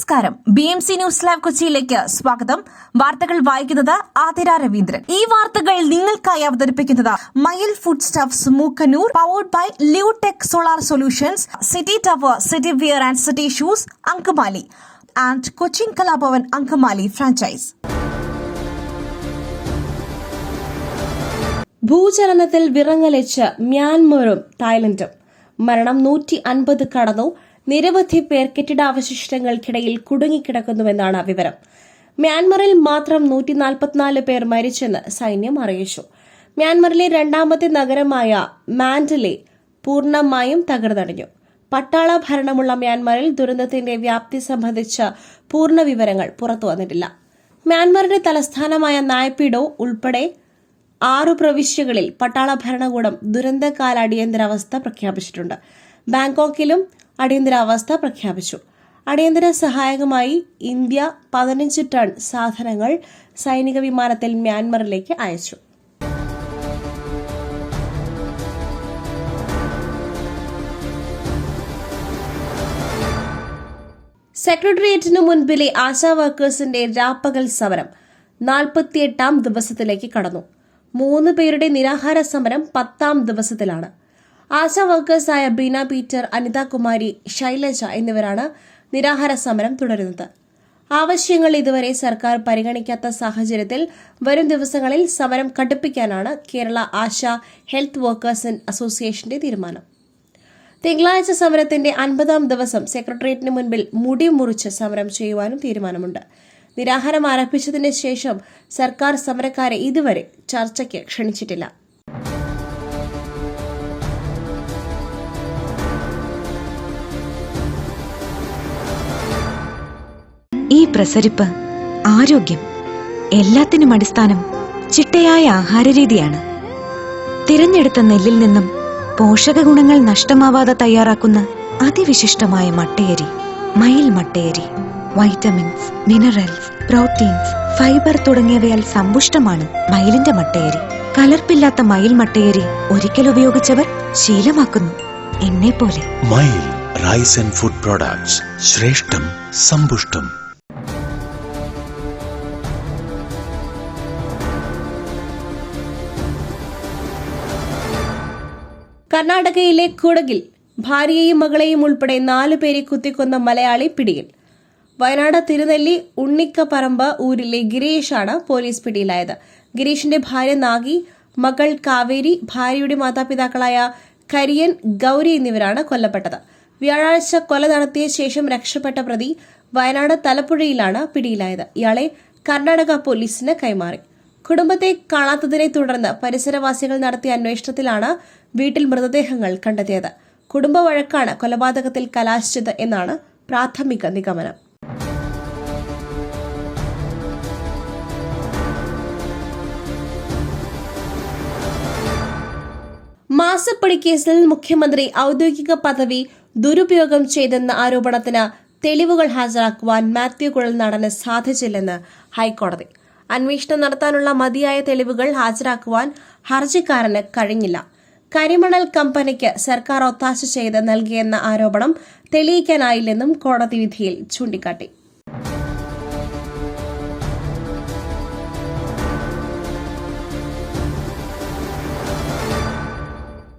നമസ്കാരം. BMC news live കൊച്ചിയിലേക്ക് സ്വാഗതം. വാർത്തകൾ വായിക്കുന്നത് ആതിര രവീന്ദ്രൻ. ഈ വാർത്തകൾ നിങ്ങൾക്കായി അവതരിപ്പിക്കുന്നത് Mayil food stuffs Mookkannoor, powered by Leotech solar solutions, city tower, city wear and city shoes, Angamaly and Cochin Kalabhavan Angamaly franchise. ഭൂചലനത്തിൽ വിറങ്ങലിച്ച് മ്യാൻമറും തായ്ലൻഡും. മരണം 150 കടന്നു. നിരവധി പേർ കെട്ടിടാവശിഷ്ടങ്ങൾക്കിടയിൽ കുടുങ്ങിക്കിടക്കുന്നുവെന്നാണ് വിവരം. മ്യാൻമറിൽ മാത്രം 144 പേർ മരിച്ചെന്ന് സൈന്യം അറിയിച്ചു. മ്യാൻമറിലെ രണ്ടാമത്തെ നഗരമായ മാൻഡലെ പൂർണ്ണമായും തകർന്നടിഞ്ഞു. പട്ടാള ഭരണമുള്ള മ്യാൻമറിൽ ദുരന്തത്തിന്റെ വ്യാപ്തി സംബന്ധിച്ച പൂർണ്ണ വിവരങ്ങൾ പുറത്തുവന്നിട്ടില്ല. മ്യാൻമറിന്റെ തലസ്ഥാനമായ നായ്പിഡോ ഉൾപ്പെടെ 6 പ്രവിശ്യകളിൽ പട്ടാള ഭരണകൂടം ദുരന്തകാല അടിയന്തരാവസ്ഥ പ്രഖ്യാപിച്ചിട്ടുണ്ട്. ബാങ്കോക്കിലും അടിയന്തരാവസ്ഥ പ്രഖ്യാപിച്ചു. അടിയന്തര സഹായകമായി ഇന്ത്യ 15 ടൺ സാധനങ്ങൾ സൈനിക വിമാനത്തിൽ മ്യാൻമറിലേക്ക് അയച്ചു. സെക്രട്ടേറിയറ്റിനു മുൻപിലെ ആശാ വർക്കേഴ്സിന്റെ രാപ്പകൽ സമരം 48ാം ദിവസത്തിലേക്ക് കടന്നു. 3 പേരുടെ നിരാഹാര സമരം 10ാം ദിവസത്തിലാണ്. ആശാ വർക്കേഴ്സായ ബീന പീറ്റർ, അനിത കുമാരി, ശൈലജ എന്നിവരാണ് നിരാഹാര സമരം തുടരുന്നത്. ആവശ്യങ്ങൾ ഇതുവരെ സർക്കാർ പരിഗണിക്കാത്ത സാഹചര്യത്തിൽ വരും ദിവസങ്ങളിൽ സമരം കടുപ്പിക്കാനാണ് കേരള ആശാ ഹെൽത്ത് വർക്കേഴ്സ് അസോസിയേഷന്റെ തീരുമാനം. തിങ്കളാഴ്ച സമരത്തിന്റെ 50ാം ദിവസം സെക്രട്ടേറിയറ്റിന് മുൻപിൽ മുടി മുറിച്ച് സമരം ചെയ്യുവാനും തീരുമാനമുണ്ട്. നിരാഹാരം ആരംഭിച്ചതിന് ശേഷം സർക്കാർ സമരക്കാരെ ഇതുവരെ ചർച്ചയ്ക്ക് ക്ഷണിച്ചിട്ടില്ല. ഈ പ്രസരിപ്പ്, ആരോഗ്യം, എല്ലാത്തിനും അടിസ്ഥാനം ചിട്ടയായ ആഹാരരീതിയാണ്. തിരഞ്ഞെടുത്ത നെല്ലിൽ നിന്നും പോഷക ഗുണങ്ങൾ നഷ്ടമാവാതെ തയ്യാറാക്കുന്ന അതിവിശിഷ്ടമായ മട്ടയരി, മയിൽ മട്ടയരി. വൈറ്റമിൻസ്, മിനറൽസ്, പ്രോട്ടീൻസ്, ഫൈബർ തുടങ്ങിയവയാൽ സമ്പുഷ്ടമാണ് മയിലിന്റെ മട്ടയരി. കലർപ്പില്ലാത്ത മയിൽ മട്ടയരി ഒരിക്കൽ ഉപയോഗിച്ചവർ ശീലമാക്കുന്നു, എന്നെ പോലെ. മയിൽ റൈസ് ആൻഡ് ഫുഡ് പ്രോഡക്ട്സ്, ശ്രേഷ്ഠം, സമ്പുഷ്ടം. കർണാടകയിലെ കുടകിൽ ഭാര്യയെയും മകളെയും ഉൾപ്പെടെ 4 പേരെ കുത്തിക്കൊന്ന മലയാളി പിടിയിൽ. വയനാട് തിരുനെല്ലി ഉണ്ണിക്കപ്പറമ്പ് ഊരിലെ ഗിരീഷാണ് പോലീസ് പിടിയിലായത്. ഗിരീഷിന്റെ ഭാര്യ നാഗി, മകൾ കാവേരി, ഭാര്യയുടെ മാതാപിതാക്കളായ കരിയൻ, ഗൌരി എന്നിവരാണ് കൊല്ലപ്പെട്ടത്. വ്യാഴാഴ്ച കൊല നടത്തിയ ശേഷം രക്ഷപ്പെട്ട പ്രതി വയനാട് തലപ്പുഴയിലാണ് പിടിയിലായത്. ഇയാളെ കർണാടക പോലീസിന് കൈമാറി. കുടുംബത്തെ കാണാത്തതിനെ തുടർന്ന് പരിസരവാസികൾ നടത്തിയ അന്വേഷണത്തിലാണ് വീട്ടിൽ മൃതദേഹങ്ങൾ കണ്ടെത്തിയത്. കുടുംബ വഴക്കാണ് കൊലപാതകത്തിൽ കലാശിച്ചത് എന്നാണ് പ്രാഥമിക നിഗമനം. മാസപ്പടി കേസിൽ മുഖ്യമന്ത്രി ഔദ്യോഗിക പദവി ദുരുപയോഗം ചെയ്തെന്ന ആരോപണത്തിന് തെളിവുകൾ ഹാജരാക്കുവാൻ മാത്യു കുഴൽനാടന് സാധിച്ചില്ലെന്ന് ഹൈക്കോടതി. അന്വേഷണം നടത്താനുള്ള മതിയായ തെളിവുകൾ ഹാജരാക്കുവാൻ ഹർജിക്കാരന് കഴിഞ്ഞില്ല. കരിമണൽ കമ്പനിക്ക് സർക്കാർ ഒത്താശ ചെയ്ത് നൽകിയെന്ന ആരോപണം തെളിയിക്കാനായില്ലെന്നും കോടതി വിധിയിൽ ചൂണ്ടിക്കാട്ടി.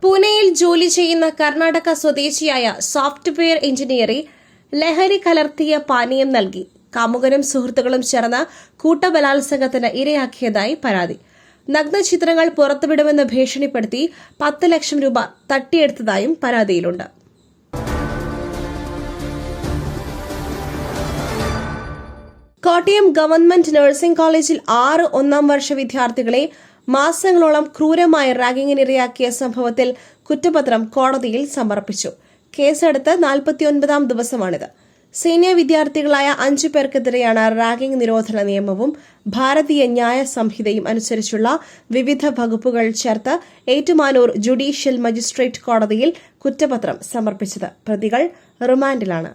പൂനെയിൽ ജോലി ചെയ്യുന്ന കർണാടക സ്വദേശിയായ സോഫ്റ്റ്വെയർ എഞ്ചിനീയറെ ലഹരി കലർത്തിയ പാനീയം നൽകി കാമുകനും സുഹൃത്തുക്കളും ചേർന്ന് കൂട്ടബലാത്സംഗത്തിന് ഇരയാക്കിയതായി പരാതി. നഗ്നചിത്രങ്ങൾ പുറത്തുവിടുമെന്ന് ഭീഷണിപ്പെടുത്തി 10 ലക്ഷം രൂപ തട്ടിയെടുത്തതായും പരാതിയിലുണ്ട്. കോട്ടയം ഗവൺമെന്റ് നഴ്സിംഗ് കോളേജിൽ 6 ഒന്നാം വർഷ വിദ്യാർത്ഥികളെ മാസങ്ങളോളം ക്രൂരമായ റാഗിങ്ങിനിരയാക്കിയ സംഭവത്തിൽ കുറ്റപത്രം കോടതിയിൽ സമർപ്പിച്ചു. കേസെടുത്ത് 49ാം ദിവസമാണിത്. സീനിയർ വിദ്യാർത്ഥികളായ 5 പേർക്കെതിരെയാണ് റാഗിംഗ് നിരോധന നിയമവും ഭാരതീയ ന്യായ സംഹിതയും അനുസരിച്ചുള്ള വിവിധ വകുപ്പുകൾ ചേർത്ത് ഏറ്റുമാനൂർ ജുഡീഷ്യൽ മജിസ്ട്രേറ്റ് കോടതിയിൽ കുറ്റപത്രം സമർപ്പിച്ചത്. പ്രതികൾ റിമാൻഡിലാണ്.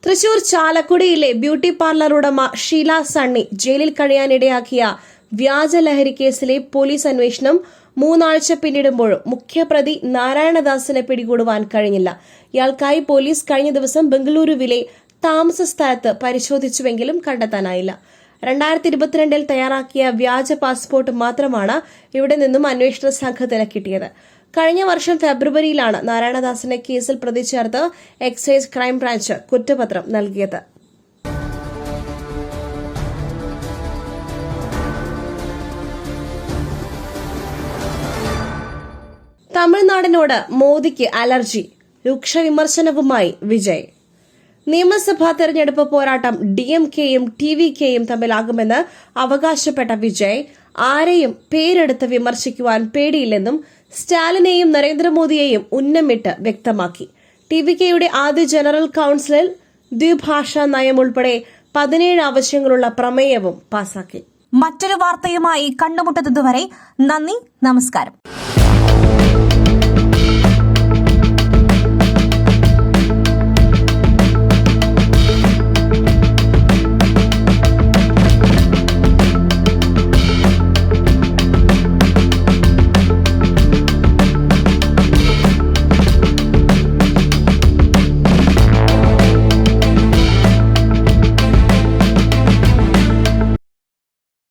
തൃശൂർ ചാലക്കുടിയിലെ ബ്യൂട്ടി പാർലർ ഉടമ ഷീല സണ്ണി ജയിലിൽ കഴിയാനിടയാക്കിയ വ്യാജ ലഹരി കേസിലെ പോലീസ് അന്വേഷണം 3 ആഴ്ച പിന്നിടുമ്പോഴും മുഖ്യപ്രതി നാരായണദാസിനെ പിടികൂടുവാൻ കഴിഞ്ഞില്ല. ഇയാൾക്കായി പോലീസ് കഴിഞ്ഞ ദിവസം ബംഗളൂരുവിലെ താമസ സ്ഥലത്ത് പരിശോധിച്ചുവെങ്കിലും കണ്ടെത്താനായില്ല. 2022 തയ്യാറാക്കിയ വ്യാജ പാസ്പോർട്ട് മാത്രമാണ് ഇവിടെ നിന്നും അന്വേഷണ സംഘത്തിന് കിട്ടിയത്. കഴിഞ്ഞ വർഷം ഫെബ്രുവരിയിലാണ് നാരായണദാസിനെ കേസിൽ പ്രതി ചേർത്ത് എക്സൈസ് ക്രൈംബ്രാഞ്ച് കുറ്റപത്രം നൽകിയത്. തമിഴ്നാടിനോട് മോദിക്ക് അലർജി, രൂക്ഷ വിമർശനവുമായി വിജയ്. നിയമസഭാ തെരഞ്ഞെടുപ്പ് പോരാട്ടം DMKയും TVKയും തമ്മിലാകുമെന്ന് അവകാശപ്പെട്ട വിജയ് ആരെയും പേരെടുത്ത് വിമർശിക്കുവാൻ പേടിയില്ലെന്നും സ്റ്റാലിനെയും നരേന്ദ്രമോദിയെയും ഉന്നമിട്ട് വ്യക്തമാക്കി. TVKയുടെ ആദ്യ ജനറൽ കൌൺസിലിൽ ദ്വിഭാഷാ നയം ഉൾപ്പെടെ 17 ആവശ്യങ്ങളുള്ള പ്രമേയവും പാസാക്കി. മറ്റൊരു വാർത്തയുമായി കണ്ടുമുട്ടുന്നതുവരെ നന്ദി, നമസ്കാരം.